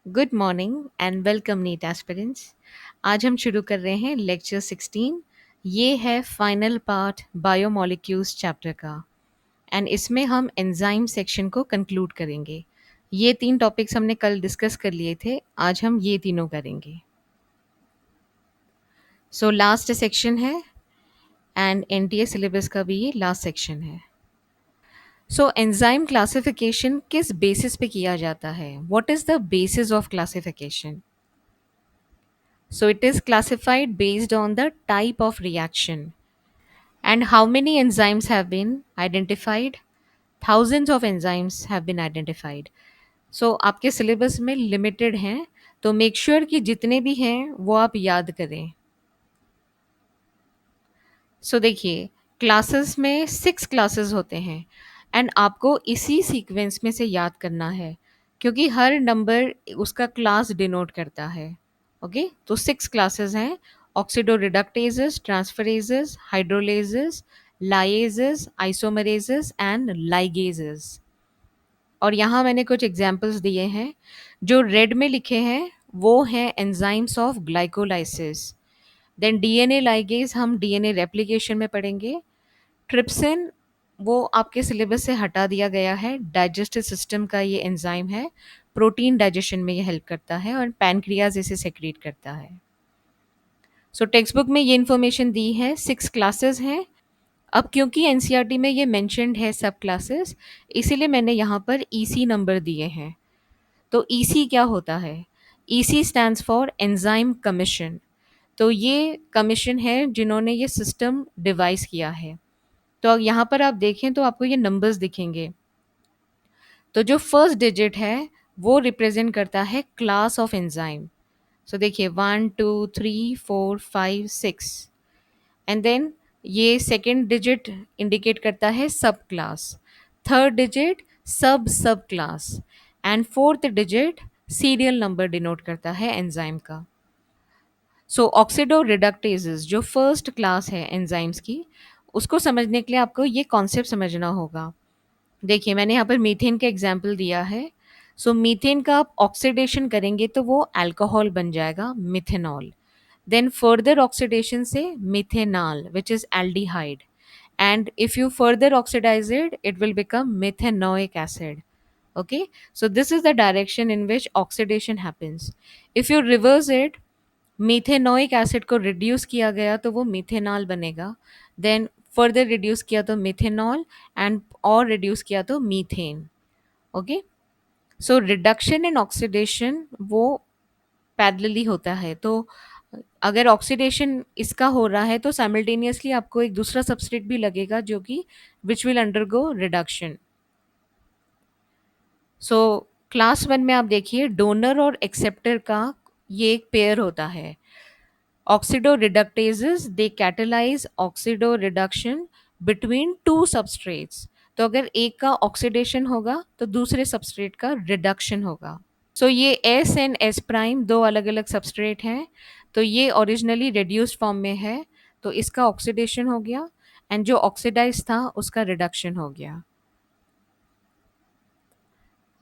Good morning and welcome NEET aspirants. आज हम शुरू कर रहे हैं लेक्चर 16। ये है फाइनल पार्ट बायोमोलिक्यूल्स चैप्टर का एंड इसमें हम एंजाइम सेक्शन को कंक्लूड करेंगे। ये तीन टॉपिक्स हमने कल डिस्कस कर लिए थे, आज हम ये तीनों करेंगे। सो लास्ट सेक्शन है एंड एनटीए सिलेबस का भी ये लास्ट सेक्शन है। सो एंजाइम क्लासिफिकेशन किस बेसिस पे किया जाता है? What is the basis of classification? So it is classified based on the type of reaction. And how many enzymes have been identified? Thousands of enzymes have been identified. So आपके syllabus में limited हैं, तो make sure कि जितने भी हैं वो आप याद करें। सो देखिए, क्लासेस में 6 क्लासेस होते हैं एंड आपको इसी सीक्वेंस में से याद करना है, क्योंकि हर नंबर उसका क्लास डिनोट करता है। ओके, तो 6 क्लासेस हैं: ऑक्सीडोरिडक्टेजेस, ट्रांसफरेजेस, हाइड्रोलेजेस, लाइएजेस, आइसोमरेजेस एंड लाइगेजेस। और यहाँ मैंने कुछ एग्जांपल्स दिए हैं। जो रेड में लिखे हैं वो हैं enzymes of glycolysis. Then DNA ligase हम डीएनए रेप्लिकेशन में पढ़ेंगे। ट्रिप्सिन वो आपके सिलेबस से हटा दिया गया है, डाइजेस्टिव सिस्टम का ये एंजाइम है, प्रोटीन डाइजेशन में ये हेल्प करता है और पैनक्रियाज इसे सेक्रेट करता है। सो टेक्स्ट बुक में ये इन्फॉर्मेशन दी है, 6 क्लासेस हैं। अब क्योंकि एनसीईआरटी में ये मेंशन्ड है सब क्लासेस, इसीलिए मैंने यहाँ पर ईसी नंबर दिए हैं। तो ईसी क्या होता है? EC stands for enzyme commission. तो ये कमीशन है जिन्होंने ये सिस्टम डिवाइस किया है। तो यहाँ पर आप देखें तो आपको ये नंबर्स दिखेंगे। तो जो फर्स्ट डिजिट है वो रिप्रेजेंट करता है क्लास ऑफ एंजाइम। सो देखिए 1 2 3 4 5 6 एंड देन ये सेकेंड डिजिट इंडिकेट करता है सब क्लास, थर्ड डिजिट सब सब class and fourth digit serial number denote करता है एंजाइम का। सो ऑक्सीडो रिडक्टेजेस जो फर्स्ट क्लास है एंजाइम्स की, उसको समझने के लिए आपको ये कॉन्सेप्ट समझना होगा। देखिए मैंने यहाँ पर मीथेन का एग्जाम्पल दिया है। सो मीथेन का आप ऑक्सीडेशन करेंगे तो वो अल्कोहल बन जाएगा, मिथेनॉल। देन फर्दर ऑक्सीडेशन से methanol which is aldehyde, and if you further oxidize it, it will become methanoic acid. Okay, so this is the direction in which oxidation happens. If you reverse it, methanoic acid को reduce किया गया तो वो methanol बनेगा, then further reduce किया तो methanol and और reduce किया तो methane. Okay, so reduction and oxidation वो पैरेलली होता है। तो अगर ऑक्सीडेशन इसका हो रहा है तो साइमल्टेनियसली आपको एक दूसरा सबस्ट्रेट भी लगेगा जो कि which will undergo reduction. So class 1 में आप देखिए डोनर और एक्सेप्टर का ये एक पेयर होता है। ऑक्सीडोरिडक्टेजेस दे कैटलाइज ऑक्सीडोरिडक्शन बिटवीन टू सबस्ट्रेट्स। तो अगर एक का ऑक्सीडेशन होगा तो दूसरे सबस्ट्रेट का रिडक्शन होगा। सो ये एस एंड एस प्राइम दो अलग अलग सबस्ट्रेट हैं। तो ये ओरिजिनली रिड्यूस्ड फॉर्म में है, तो इसका ऑक्सीडेशन हो गया एंड जो ऑक्सीडाइज था उसका रिडक्शन हो गया।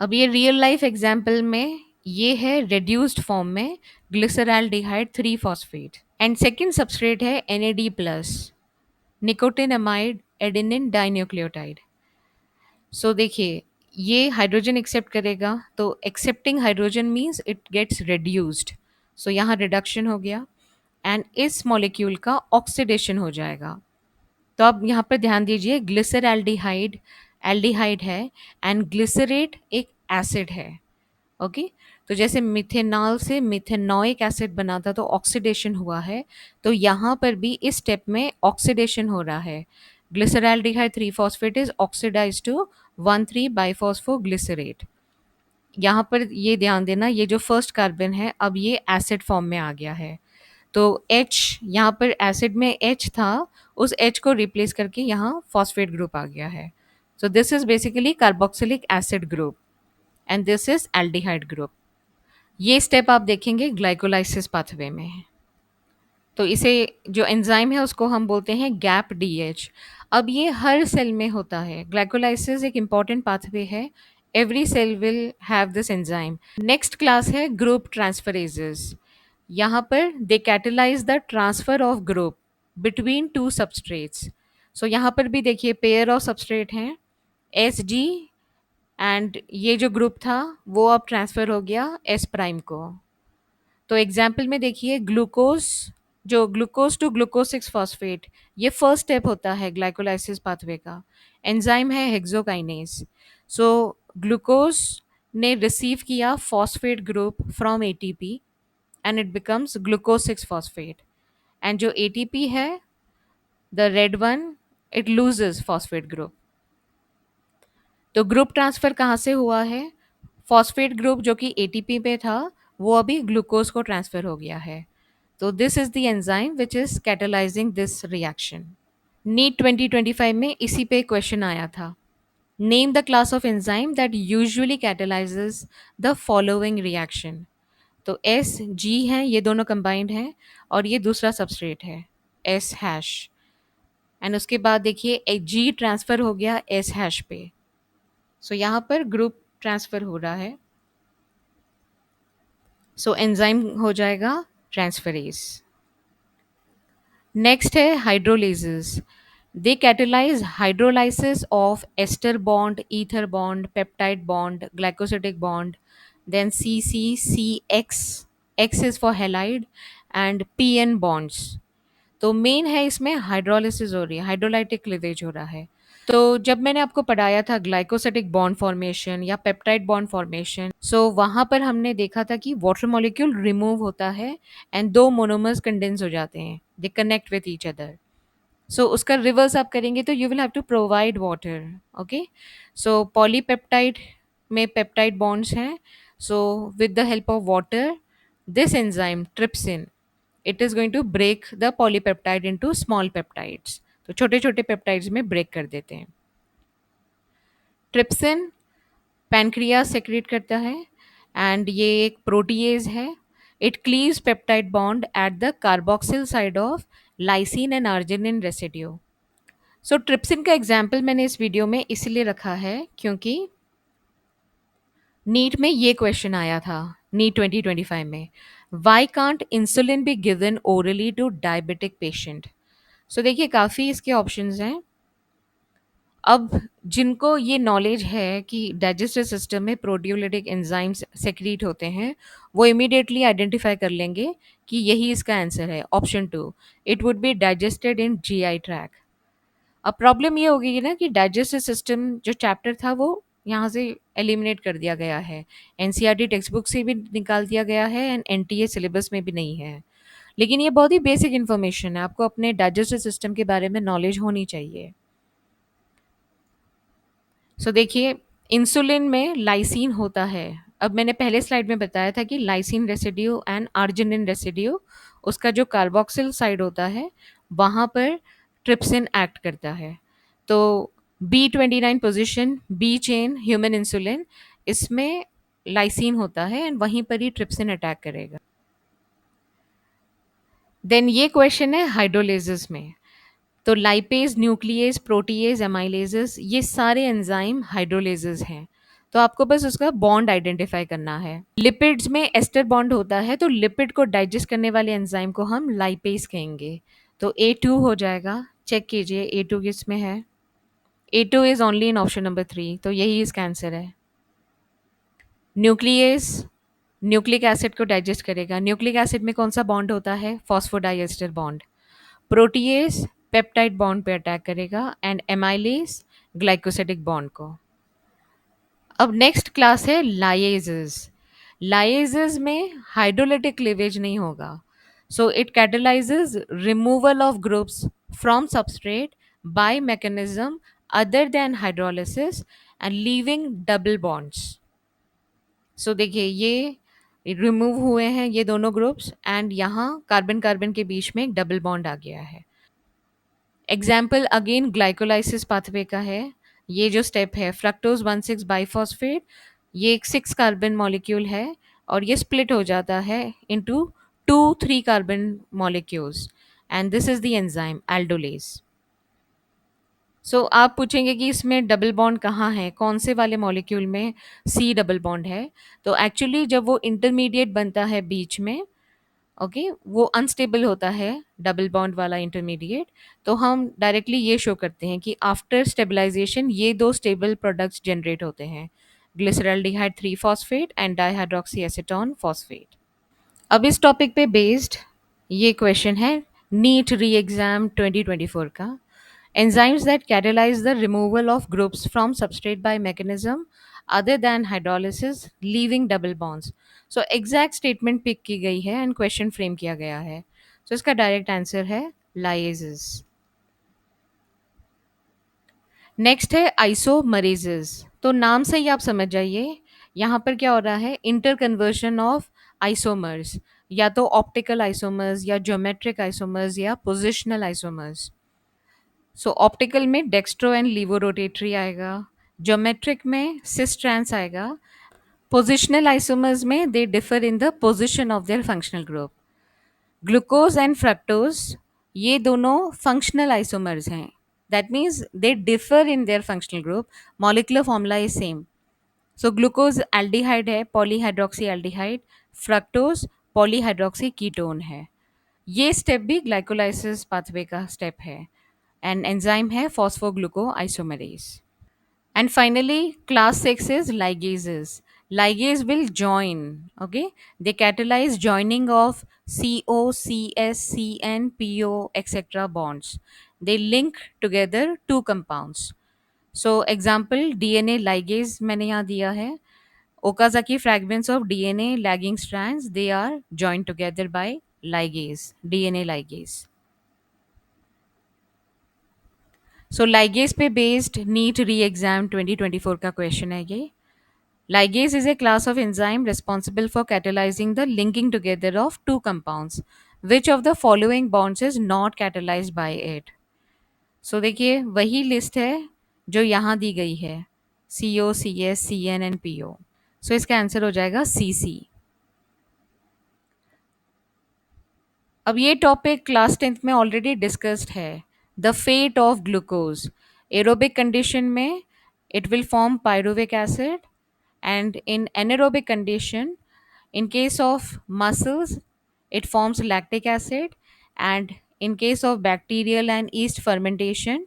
अब ये रियल लाइफ एग्जाम्पल में ये है रिड्यूस्ड फॉर्म में glyceraldehyde 3 phosphate and second substrate है NAD plus, nicotinamide adenine dinucleotide. So देखिए ये हाइड्रोजन एक्सेप्ट करेगा तो accepting hydrogen means it gets reduced. So यहाँ रिडक्शन हो गया एंड इस मॉलिक्यूल का ऑक्सीडेशन हो जाएगा। तो अब यहाँ पर ध्यान दीजिए, ग्लिसरैल्डिहाइड एल्डिहाइड है एंड ग्लिसरेट एक एसिड है। ओके, तो जैसे मिथेनॉल से मिथेनोइक एसिड बना था तो ऑक्सीडेशन हुआ है, तो यहाँ पर भी इस स्टेप में ऑक्सीडेशन हो रहा है। ग्लिसरैल्डिहाइड 3 फॉस्फेट इज ऑक्सीडाइज टू 1,3 बाइफॉस्फोग्लिसरेट। यहाँ पर ये ध्यान देना, ये जो फर्स्ट कार्बन है अब ये एसिड फॉर्म में आ गया है। तो H यहाँ पर एसिड में H था, उस H को रिप्लेस करके यहाँ फॉस्फेट ग्रुप आ गया है। So this is basically carboxylic acid group and this is aldehyde group. ये स्टेप आप देखेंगे ग्लाइकोलाइसिस पाथवे में है। तो इसे जो एंजाइम है उसको हम बोलते हैं गैप DH। अब ये हर सेल में होता है। ग्लाइकोलाइसिस एक इम्पॉर्टेंट पाथवे है every cell will have this enzyme. Next class है ग्रुप ट्रांसफरेजेस। यहाँ पर they catalyse the transfer of group between two substrates. So यहाँ पर भी देखिए पेयर ऑफ सबस्ट्रेट हैं एस जी, एंड ये जो ग्रुप था वो अब ट्रांसफर हो गया एस प्राइम को। तो एग्जाम्पल में देखिए ग्लूकोज, जो glucose to glucose six phosphate, ये फर्स्ट स्टेप होता है ग्लाइकोलाइसिस पाथवे का। एंजाइम है हेक्सोकाइनेज। सो ग्लूकोज ने रिसीव किया phosphate group from ATP and it becomes glucose six phosphate. And जो एटीपी है the red one, it loses phosphate group. तो ग्रुप ट्रांसफर कहाँ से हुआ है? फॉस्फेट ग्रुप जो कि एटीपी पे था वो अभी ग्लूकोज को ट्रांसफर हो गया है। तो this is the enzyme which is catalysing this reaction. NEET 2025 में इसी पे क्वेश्चन आया था। Name the class of enzyme that usually catalyses the following reaction. तो एस जी हैं, ये दोनों कंबाइंड हैं, और ये दूसरा सबस्ट्रेट है एस हैश। एंड उसके बाद देखिए जी ट्रांसफर हो गया एस हैश पे। सो यहाँ पर ग्रुप ट्रांसफर हो रहा है। सो एंजाइम हो जाएगा ट्रांसफरेज। नेक्स्ट है hydrolases. They catalyse hydrolysis of ester bond, ether bond, peptide bond, glycosidic bond, then C C C X, X is for halide, and P N bonds. तो main है इसमें hydrolysis हो रही है, hydrolytic cleavage हो रहा है। तो जब मैंने आपको पढ़ाया था ग्लाइकोसिडिक बॉन्ड फॉर्मेशन या पेप्टाइड बॉन्ड फॉर्मेशन, सो वहाँ पर हमने देखा था कि वाटर मॉलिक्यूल रिमूव होता है एंड दो मोनोमर्स कंडेंस हो जाते हैं, they connect with each other. So उसका रिवर्स आप करेंगे तो you will have to provide water. Okay, so polypeptide में पेप्टाइड बॉन्ड्स हैं। So with the help of water, this enzyme trypsin, it is going to break the polypeptide into small peptides. तो छोटे छोटे peptides में break कर देते हैं। Trypsin pancreas secret करता है एंड ये एक प्रोटीएज है। It cleaves peptide bond at the carboxyl side of lysine and arginine residue. So trypsin का एग्जाम्पल मैंने इस वीडियो में इसलिए रखा है क्योंकि नीट में ये क्वेश्चन आया था, नीट 2025 में, why can't insulin be given orally to diabetic patient. So देखिए काफ़ी इसके ऑप्शंस हैं। अब जिनको ये नॉलेज है कि डाइजेस्टिव सिस्टम में प्रोटियोलिटिक एंजाइम्स सेक्रीट होते हैं, वो इमीडिएटली आइडेंटिफाई कर लेंगे कि यही इसका आंसर है, option two, it would be digested in GI tract. अब प्रॉब्लम ये होगी ना कि डाइजेस्टिव सिस्टम जो चैप्टर था वो यहाँ से एलिमिनेट कर दिया गया है, एनसीईआरटी टेक्स्ट बुक से भी निकाल दिया गया है एंड एनटीए सिलेबस में भी नहीं है। लेकिन ये बहुत ही बेसिक इन्फॉर्मेशन है, आपको अपने डाइजेस्टिव सिस्टम के बारे में नॉलेज होनी चाहिए। देखिए इंसुलिन में लाइसिन होता है। अब मैंने पहले स्लाइड में बताया था कि lysine residue and arginine residue, उसका जो कार्बोक्सिल साइड होता है वहाँ पर ट्रिप्सिन एक्ट करता है। तो B29 position, B chain human insulin, इसमें लाइसिन होता है एंड वहीं पर ही ट्रिप्सिन अटैक करेगा। देन ये क्वेश्चन है हाइड्रोलेसिस में। तो लाइपेज, न्यूक्लियस, प्रोटीएज, एमाइलेजेस, ये सारे एंजाइम हाइड्रोलेजेस हैं। तो आपको बस उसका बॉन्ड आइडेंटिफाई करना है। लिपिड्स में एस्टर बॉन्ड होता है, तो लिपिड को डाइजेस्ट करने वाले एंजाइम को हम लाइपेज कहेंगे। तो A2 हो जाएगा। चेक कीजिए A2 किस में है। A2 is only in option number 3, तो यही इसका आंसर है। न्यूक्लियस न्यूक्लिक एसिड को डाइजेस्ट करेगा। न्यूक्लिक एसिड में कौन सा बॉन्ड होता है? Phosphodiester bond. Protease peptide bond पे अटैक करेगा एंड एमाइलेज ग्लाइकोसिडिक बॉन्ड को। अब नेक्स्ट क्लास है लाइएजेस। लाइएजेस में हाइड्रोलिटिक क्लीवेज नहीं होगा, so it catalyses removal of groups from substrate by mechanism other than hydrolysis and leaving double bonds. So देखिए ये रिमूव हुए हैं ये दोनों ग्रुप्स एंड यहाँ कार्बन कार्बन के बीच में एक डबल बॉन्ड आ गया है। एग्जाम्पल अगेन ग्लाइकोलाइसिस पाथवे का है। ये जो स्टेप है फ्रक्टोज 1,6 बाइफॉस्फेट, ये एक 6 कार्बन मॉलिक्यूल है और ये स्प्लिट हो जाता है into 2 3 carbon molecules and this is the enzyme aldolase. आप पूछेंगे कि इसमें डबल बॉन्ड कहाँ है, कौन से वाले मॉलिक्यूल में सी डबल बॉन्ड है। तो एक्चुअली जब वो इंटरमीडिएट बनता है बीच में, ओके, वो अनस्टेबल होता है डबल बॉन्ड वाला इंटरमीडिएट, तो हम डायरेक्टली ये शो करते हैं कि आफ्टर स्टेबलाइजेशन ये दो स्टेबल प्रोडक्ट्स जनरेट होते हैं, glyceraldehyde 3 phosphate and dihydroxy acetone phosphate. अब इस टॉपिक पे बेस्ड ये क्वेश्चन है नीट री एग्जाम 2024 का। Enzymes that catalyse the removal of groups from substrate by mechanism other than hydrolysis leaving double bonds. So exact statement pick की गई है एंड क्वेश्चन फ्रेम किया गया है। इसका डायरेक्ट आंसर है लाइजेस। नेक्स्ट है आइसोमरेजेस। तो नाम से ही आप समझ जाइए यहाँ पर क्या हो रहा है, इंटर कन्वर्शन ऑफ आइसोमर्स, या तो ऑप्टिकल आइसोमर्स या ज्योमेट्रिक आइसोमर्स या पोजिशनल आइसोमर्स। ऑप्टिकल में डेक्स्ट्रो एंड लीवो रोटेटरी आएगा, ज्योमेट्रिक में सिस ट्रांस आएगा, पोजिशनल आइसोमर्स में they differ in the position of their functional group. Glucose and fructose ये दोनों फंक्शनल आइसोमर्स हैं, that means they differ in their functional group, molecular formula is same. Glucose aldehyde है, polyhydroxy aldehyde, fructose polyhydroxy ketone है। ये step भी glycolysis pathway का step है and enzyme है फॉस्फोग्लूको isomerase. And finally, class 6 is ligases. Ligase will join, okay? They catalyze joining of CO, CS, CN, PO, etc. bonds. They link together two compounds. Example, DNA ligase मैंने यहाँ दिया है. Okazaki fragments of DNA lagging strands, they are joined together by ligase, DNA ligase. Ligase पे based NEET re-exam 2024 का question है ये. Ligase is a class of enzyme responsible for catalyzing the linking together of two compounds. Which of the following bonds is not catalyzed by it? देखिए वही list है जो यहाँ दी गई है, CO, CS, CN and PO। इसका answer हो जाएगा CC। अब ये टॉपिक क्लास 10th में ऑलरेडी डिस्कस्ड है, the fate of glucose. Aerobic condition में it will form pyruvic acid, and in anaerobic condition, in case of muscles it forms lactic acid, and in case of bacterial and yeast fermentation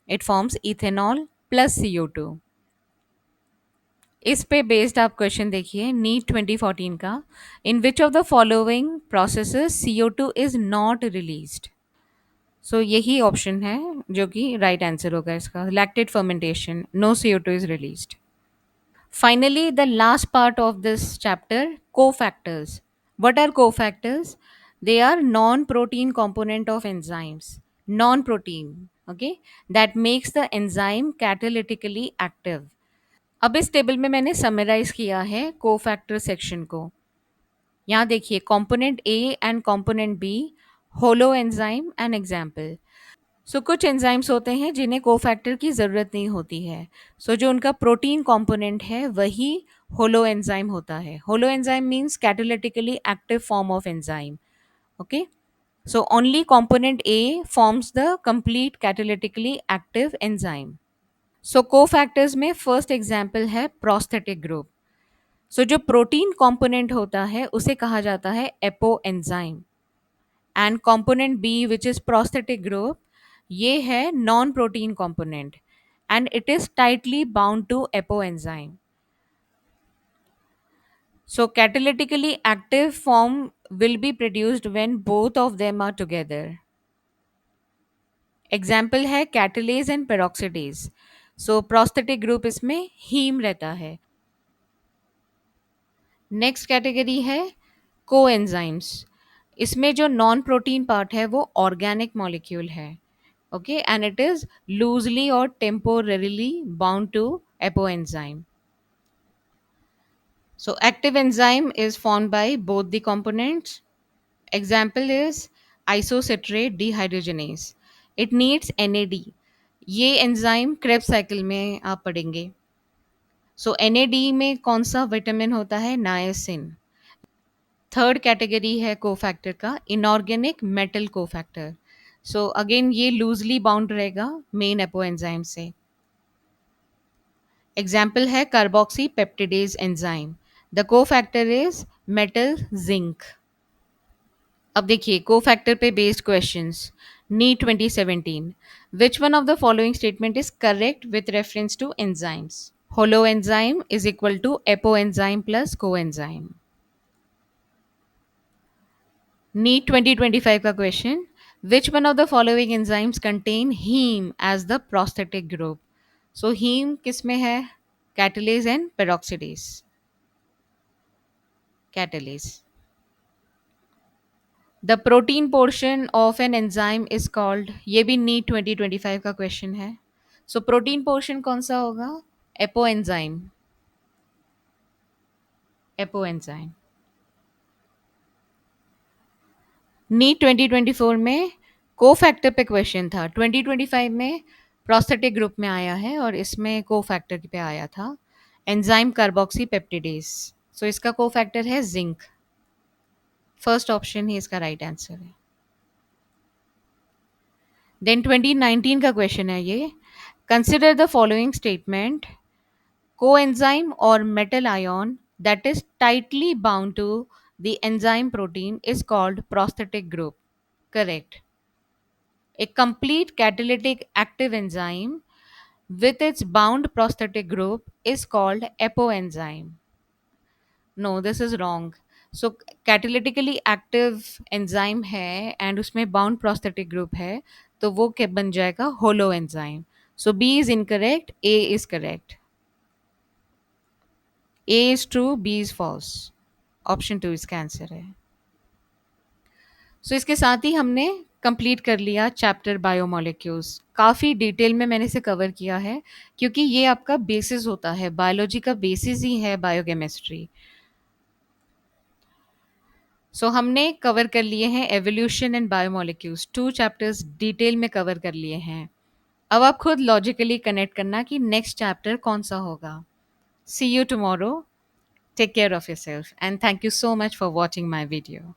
it forms ethanol plus CO2। इस पे based आप question देखिए NEET 2014 का, in which of the following processes CO2 is not released. यही option है जो कि right answer होगा इसका, lactate fermentation, no CO2 is released. Finally, the last part of this chapter, cofactors. What are cofactors? They are non-protein component of enzymes. Non-protein, okay, that makes the enzyme catalytically active. अब इस table में मैंने summarise किया है cofactor section को। यहाँ देखिए component A and component B, holo enzyme and example. कुछ एंजाइम्स होते हैं जिन्हें कोफैक्टर की ज़रूरत नहीं होती है। जो उनका प्रोटीन कंपोनेंट है वही होलो एंजाइम होता है। Holo enzyme means catalytically active form of enzyme, okay. Only component A forms the complete catalytically active enzyme. Cofactors में फर्स्ट एग्जाम्पल है प्रोस्थेटिक ग्रुप। जो प्रोटीन कंपोनेंट होता है उसे कहा जाता है apo enzyme, and component B which is prosthetic group, ये है non protein component and it is tightly bound to apo enzyme. Catalytically active form will be produced when both of them are together. Example है catalase and peroxidase. Prosthetic group इसमें heme रहता है। Next category है coenzymes. इसमें जो non protein part है वो organic molecule है, okay, and it is loosely और temporarily bound to apoenzyme. Active enzyme is formed by both the components. Example is isocitrate dehydrogenase. It needs NAD. ये enzyme Krebs cycle में आप पढ़ेंगे। NAD में कौन सा विटामिन होता है, नायसिन। थर्ड कैटेगरी है कोफैक्टर का, inorganic metal cofactor. So again ये लूजली बाउंड रहेगा मेन एपो एंजाइम से। एग्जाम्पल है carboxy peptidase enzyme, the co factor is metal zinc. अब देखिए को फैक्टर पे based questions. NEET 2017, which one of the following statement is correct with reference to enzymes? Holo enzyme is equal to apo enzyme plus co enzyme. NEET 2025 का question, which one of the following enzymes contain heme as the prosthetic group? So heme किस में है? Catalase and peroxidase. Catalase. The protein portion of an enzyme is called, ये भी NEET 2025 का question है। So protein portion कौन सा होगा? Apo enzyme. Apo enzyme. NEET 2024 में को फैक्टर पे क्वेश्चन था, 2025 में प्रोस्थेटिक ग्रुप में आया है और इसमें को फैक्टर पे आया था एंजाइम कार्बोक्सी पेप्टिडेज। सो इसका को फैक्टर है जिंक। फर्स्ट ऑप्शन ही इसका राइट आंसर है। देन 2019 का क्वेश्चन है ये, consider the following statement, coenzyme or metal ion that is tightly bound to the enzyme protein is called prosthetic group. Correct. A complete catalytic active enzyme with its bound prosthetic group is called apoenzyme. No, this is wrong. So catalytically active enzyme है and उसमें bound prosthetic group है, तो वो क्या बन जाएगा? Holo enzyme. So B is incorrect, A is correct. A is true, B is false. Option 2 इसका answer है। सो इसके साथ ही हमने कंप्लीट कर लिया चैप्टर बायोमोलिक्यूल्स। काफ़ी डिटेल में मैंने इसे कवर किया है क्योंकि ये आपका बेसिस होता है, बायोलॉजी का बेसिस ही है बायोकेमिस्ट्री। सो हमने कवर कर लिए हैं evolution and biomolecules, 2 chapters detail में कवर कर लिए हैं। अब आप खुद लॉजिकली कनेक्ट करना कि नेक्स्ट चैप्टर कौन सा होगा। See you tomorrow, take care of yourself and thank you so much for watching my video.